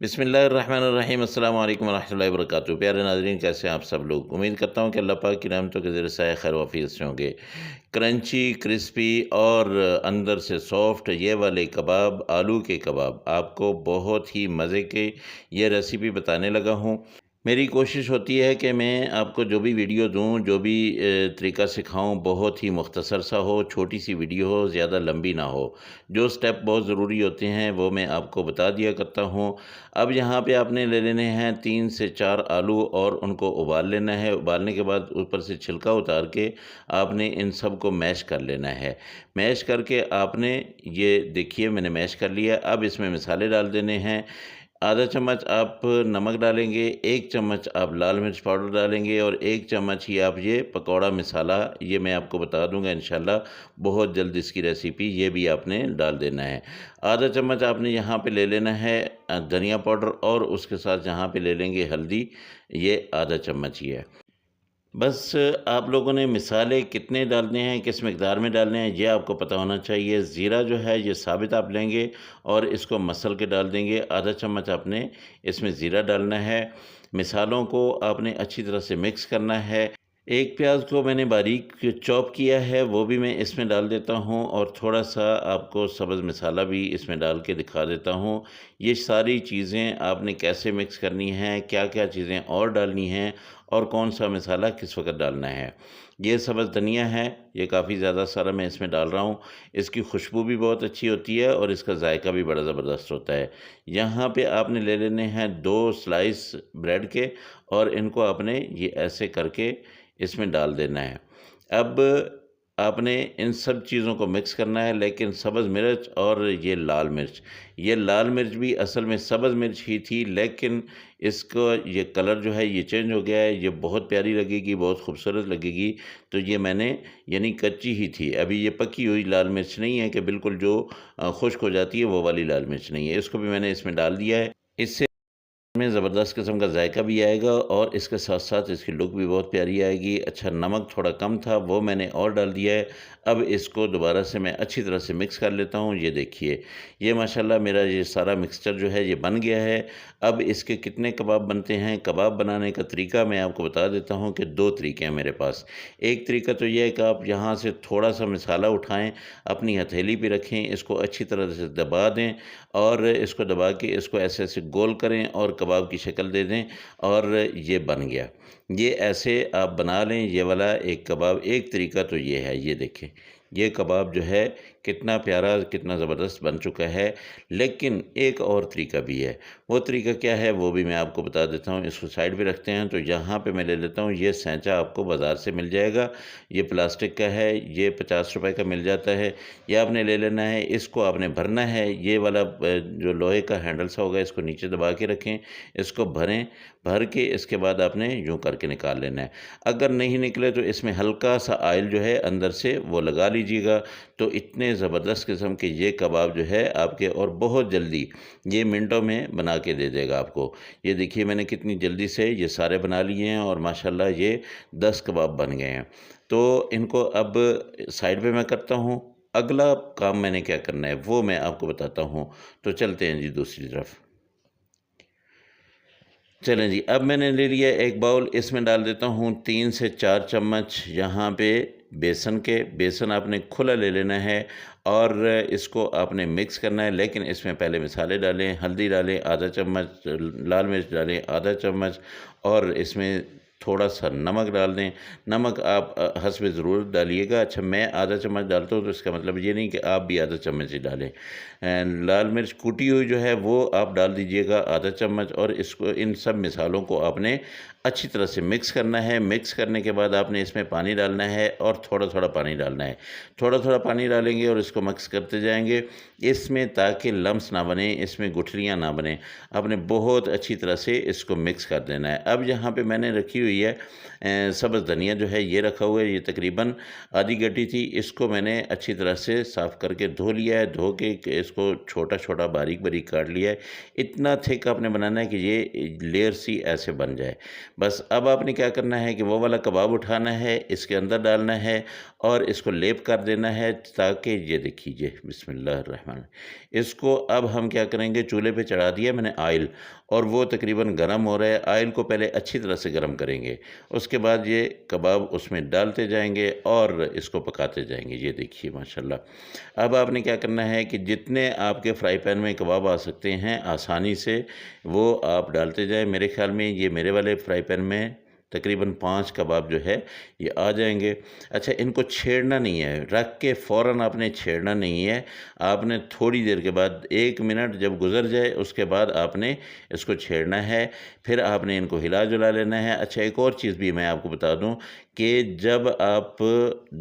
बिस्मिल्लाहिर्रहमानिर्रहीम अस्सलाम वालेकुम रहमतुल्लाहि व बरकातुहू। प्यारे नाज़रीन, कैसे हैं आप सब लोग। उम्मीद करता हूँ कि अल्लाह पाक की रहमतों के ज़रिए साए खैर वाफ़ियत से होंगे। क्रंची, क्रिस्पी और अंदर से सॉफ्ट ये वाले कबाब, आलू के कबाब, आपको बहुत ही मज़े के ये रेसिपी बताने लगा हूँ। मेरी कोशिश होती है कि मैं आपको जो भी वीडियो दूँ, जो भी तरीका सिखाऊँ, बहुत ही मुख्तसर सा हो, छोटी सी वीडियो हो, ज़्यादा लंबी ना हो। जो स्टेप बहुत ज़रूरी होते हैं वो मैं आपको बता दिया करता हूँ। अब यहाँ पे आपने ले लेने हैं 3 से 4 आलू और उनको उबाल लेना है। उबालने के बाद ऊपर से छिलका उतार के आपने इन सब को मैश कर लेना है। मैश करके आपने ये देखिए मैंने मैश कर लिया। अब इसमें मसाले डाल देने हैं। आधा चम्मच आप नमक डालेंगे, 1 चम्मच आप लाल मिर्च पाउडर डालेंगे और 1 चम्मच ही आप ये पकौड़ा मसाला, ये मैं आपको बता दूंगा इंशाल्लाह बहुत जल्द इसकी रेसिपी, ये भी आपने डाल देना है। आधा चम्मच आपने यहाँ पे ले लेना है धनिया पाउडर और उसके साथ यहाँ पे ले लेंगे हल्दी, ये आधा चम्मच ही है। बस आप लोगों ने मिसाले कितने डालने हैं, किस मिकदार में डालने हैं, ये आपको पता होना चाहिए। ज़ीरा जो है ये साबित आप लेंगे और इसको मसल के डाल देंगे। आधा चम्मच आपने इसमें ज़ीरा डालना है। मिसालों को आपने अच्छी तरह से मिक्स करना है। एक प्याज को मैंने बारीक चॉप किया है, वो भी मैं इसमें डाल देता हूँ और थोड़ा-सा आपको सब्ज़ मसाला भी इसमें डाल के दिखा देता हूँ। ये सारी चीज़ें आपने कैसे मिक्स करनी हैं, क्या-क्या चीज़ें और डालनी हैं और कौन-सा मसाला किस वक़्त डालना है। ये सब्ज़ धनिया है, ये काफ़ी ज़्यादा सारा मैं इसमें डाल रहा हूँ। इसकी खुशबू भी बहुत अच्छी होती है और इसका जायका भी बड़ा ज़बरदस्त होता है। यहाँ पे आपने ले लेने हैं 2 स्लाइस ब्रेड के और इनको आपने ये ऐसे करके इसमें डाल देना है। अब आपने इन सब चीज़ों को मिक्स करना है, लेकिन सब्ज़ मिर्च और ये लाल मिर्च भी असल में सब्ज़ मिर्च ही थी, लेकिन इसको ये कलर जो है ये चेंज हो गया है। ये बहुत प्यारी लगेगी, बहुत खूबसूरत लगेगी। तो ये मैंने यानी कच्ची ही थी, अभी ये पकी हुई लाल मिर्च नहीं है कि बिल्कुल जो खुश्क हो जाती है वो वाली लाल मिर्च नहीं है। इसको भी मैंने इसमें डाल दिया है। इससे में ज़बरदस्त किस्म का जायका भी आएगा और इसके साथ-साथ इसकी लुक भी बहुत प्यारी आएगी। अच्छा, नमक थोड़ा कम था, वो मैंने और डाल दिया है। अब इसको दोबारा से मैं अच्छी तरह से मिक्स कर लेता हूँ। ये देखिए, ये माशाल्लाह मेरा ये सारा मिक्सचर जो है ये बन गया है। अब इसके कितने कबाब बनते हैं, कबाब बनाने का तरीका मैं आपको बता देता हूँ कि 2 तरीके हैं मेरे पास। एक तरीका तो ये है कि आप यहाँ से थोड़ा-सा मसाला उठाएँ, अपनी हथेली पे रखें, इसको अच्छी तरह से दबा दें और इसको दबा के इसको ऐसे-ऐसे गोल करें और कबाब की शक्ल दे दें और ये बन गया। ये ऐसे आप बना लें ये वाला एक कबाब। एक तरीका तो ये है, ये देखें। ये कबाब जो है कितना प्यारा, कितना ज़बरदस्त बन चुका है। लेकिन एक और तरीका भी है। वो तरीका क्या है वो भी मैं आपको बता देता हूँ। इसको साइड पे रखते हैं। तो यहाँ पे मैं ले लेता हूँ, ये सैंचा आपको बाज़ार से मिल जाएगा। ये प्लास्टिक का है, ये 50 रुपए का मिल जाता है। ये आपने ले लेना है, इसको आपने भरना है। ये वाला जो लोहे का हैंडल सा होगा इसको नीचे दबा के रखें, इसको भरें, भर के इसके बाद आपने यूँ करके निकाल लेना है। अगर नहीं निकले तो इसमें हल्का-सा ऑयल जो है अंदर से वो लगा लीजिएगा। तो इतने ज़बरदस्त किस्म के ये कबाब जो है आपके और बहुत जल्दी ये मिनटों में बना के दे देगा आपको। ये देखिए मैंने कितनी जल्दी से ये सारे बना लिए हैं और माशाल्लाह ये 10 कबाब बन गए हैं। तो इनको अब साइड पे मैं करता हूँ। अगला काम मैंने क्या करना है वो मैं आपको बताता हूँ। तो चलते हैं जी दूसरी तरफ। चलें जी, अब मैंने ले लिया एक बाउल, इसमें डाल देता हूँ 3 से 4 चम्मच यहाँ पे बेसन आपने खुला ले लेना है और इसको आपने मिक्स करना है। लेकिन इसमें पहले मसाले डालें, हल्दी डालें आधा चम्मच, लाल मिर्च डालें आधा चम्मच और इसमें थोड़ा-सा नमक डाल दें। नमक आप हस्ब ज़रूरत डालिएगा। अच्छा, मैं आधा चम्मच डालता हूँ तो इसका मतलब ये नहीं कि आप भी आधा चम्मच ही डालें। लाल मिर्च कूटी हुई जो है वो आप डाल दीजिएगा आधा चम्मच और इसको इन सब मिसालों को आपने अच्छी तरह से मिक्स करना है। मिक्स करने के बाद आपने इसमें पानी डालना है और थोड़ा-थोड़ा पानी डालना है। थोड़ा-थोड़ा पानी डालेंगे और इसको मिक्स करते जाएँगे इसमें, ताकि लम्स ना बने, इसमें गुठलियाँ ना बनें। आपने बहुत अच्छी तरह से इसको मिक्स कर देना है। अब यहाँ पे मैंने रखी हुई हुई है। सब्ज़ धनिया जो है ये रखा हुआ है, ये तकरीबन आधी गड्डी थी। इसको मैंने अच्छी तरह से साफ़ करके धो लिया है, धो के इसको छोटा-छोटा बारीक-बारीक काट लिया है। इतना थिक आपने बनाना है कि ये लेयर सी ऐसे बन जाए। बस अब आपने क्या करना है कि वो वाला कबाब उठाना है, इसके अंदर डालना है और इसको लेप कर देना है, ताकि ये देखिए बिस्मिल्लाहिर्रहमान। इसको अब हम क्या करेंगे, चूल्हे पे चढ़ा दिया मैंने ऑयल, और वो तकरीबन गर्म हो रहा है। ऑयल को पहले अच्छी तरह से गर्म करेंगे, उसके बाद ये कबाब उसमें डालते जाएंगे और इसको पकाते जाएंगे। ये देखिए माशाल्लाह। अब आपने क्या करना है कि जितने आपके फ्राई पैन में कबाब आ सकते हैं आसानी से, वो आप डालते जाएं। मेरे ख़्याल में ये मेरे वाले फ्राई पैन में तकरीबन 5 कबाब जो है ये आ जाएंगे। अच्छा, इनको छेड़ना नहीं है, रख के फ़ौरन आपने छेड़ना नहीं है। आपने थोड़ी देर के बाद 1 मिनट जब गुज़र जाए उसके बाद आपने इसको छेड़ना है, फिर आपने इनको हिला-जुला लेना है। अच्छा, एक और चीज़ भी मैं आपको बता दूँ कि जब आप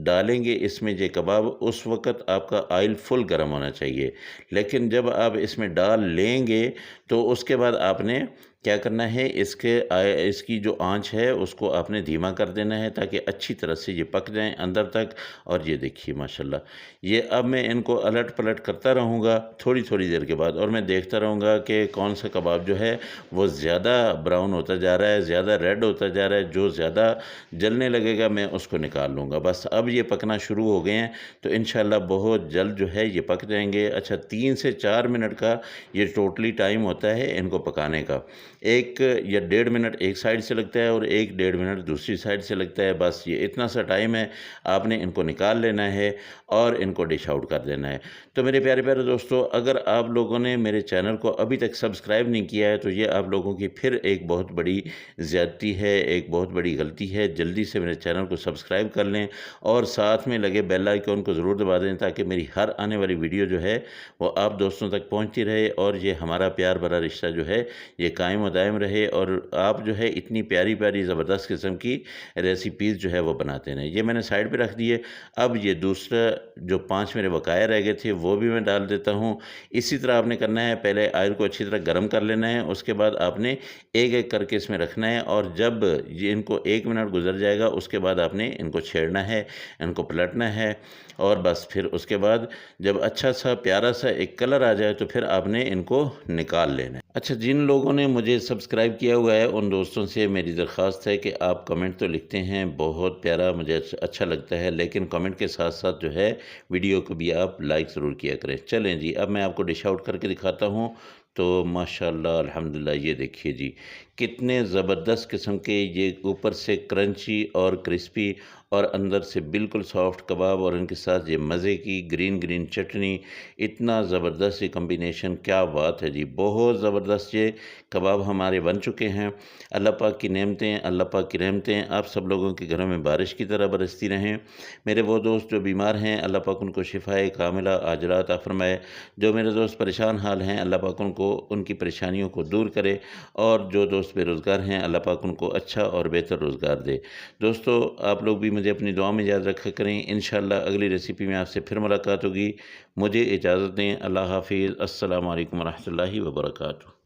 डालेंगे इसमें ये कबाब, उस वक़्त आपका ऑयल फुल गर्म होना चाहिए। लेकिन जब आप इसमें डाल लेंगे तो उसके बाद आपने क्या करना है, इसकी जो आँच है उसको आपने धीमा कर देना है, ताकि अच्छी तरह से ये पक जाएँ अंदर तक। और ये देखिए माशाल्लाह, ये अब मैं इनको अलट-पलट करता रहूँगा थोड़ी-थोड़ी देर के बाद, और मैं देखता रहूँगा कि कौन सा कबाब जो है वो ज़्यादा ब्राउन होता जा रहा है, ज़्यादा रेड होता जा रहा है। जो ज़्यादा जलने लगेगा मैं उसको निकाल लूँगा। बस अब ये पकना शुरू हो गए हैं, तो इंशाल्लाह बहुत जल्द जो है ये पक जाएँगे। अच्छा, 3 से 4 मिनट का ये टोटली टाइम होता है इनको पकाने का। 1 या डेढ़ मिनट एक साइड से लगता है और 1 डेढ़ मिनट दूसरी साइड से लगता है। बस ये इतना सा टाइम है, आपने इनको निकाल लेना है और इनको डिश आउट कर देना है। तो मेरे प्यारे-प्यारे दोस्तों, अगर आप लोगों ने मेरे चैनल को अभी तक सब्सक्राइब नहीं किया है, तो ये आप लोगों की फिर एक बहुत बड़ी ज़्यादती है, एक बहुत बड़ी गलती है। जल्दी से मेरे चैनल को सब्सक्राइब कर लें और साथ में लगे बेल आइकन को ज़रूर दबा दें, ताकि मेरी हर आने वाली वीडियो जो है वो आप दोस्तों तक पहुँचती रहे और ये हमारा प्यार भरा रिश्ता जो है ये कायम दायम रहे, और आप जो है इतनी प्यारी-प्यारी ज़बरदस्त किस्म की रेसिपीज़ जो है वो बनाते रहें। ये मैंने साइड पे रख दिए। अब ये दूसरा जो 5 मेरे बकाया रह गए थे वो भी मैं डाल देता हूँ। इसी तरह आपने करना है, पहले ऑयल को अच्छी तरह गर्म कर लेना है, उसके बाद आपने एक-एक करके इसमें रखना है, और जब ये इनको 1 मिनट गुज़र जाएगा उसके बाद आपने इनको छेड़ना है, इनको पलटना है, और बस फिर उसके बाद जब अच्छा सा प्यारा सा एक कलर आ जाए तो फिर आपने इनको निकाल लेना है। अच्छा, जिन लोगों ने मुझे सब्सक्राइब किया हुआ है उन दोस्तों से मेरी दरख्वास्त है कि आप कमेंट तो लिखते हैं, बहुत प्यारा, मुझे अच्छा लगता है, लेकिन कमेंट के साथ-साथ जो है वीडियो को भी आप लाइक ज़रूर किया करें। चलें जी, अब मैं आपको डिश आउट करके दिखाता हूँ। तो माशाल्लाह अल्हम्दुलिल्लाह, ये देखिए जी, कितने ज़बरदस्त किस्म के ये ऊपर से क्रंची और क्रिस्पी और अंदर से बिल्कुल सॉफ्ट कबाब, और इनके साथ ये मज़े की ग्रीन चटनी। इतना ज़बरदस्त ये कॉम्बिनेशन, क्या बात है जी, बहुत ज़बरदस्त ये कबाब हमारे बन चुके हैं। अल्लाह पाक की नेमतें, अल्लाह पाक की रहमतें आप सब लोगों के घरों में बारिश की तरह बरसती रहें। मेरे वो दोस्त जो बीमार हैं, अल्लाह पाक उनको शिफ़ाए कामिला आजिला अता फ़रमाए। जो मेरे दोस्त परेशान हाल हैं, अल्लाह पाक उनको उनकी परेशानियों को दूर करे, और जो दोस्त बेरोज़गार हैं, अल्लाह पाक उनको अच्छा और बेहतर रोज़गार दे। दोस्तों, आप लोग भी मुझे अपनी दुआ में याद रखा करें। इंशाअल्लाह अगली रेसिपी में आपसे फिर मुलाकात होगी। मुझे इजाज़त दें। अल्लाह हाफ़िज़। अस्सलामु अलैकुम व रहमतुल्लाहि व बरकातुहू।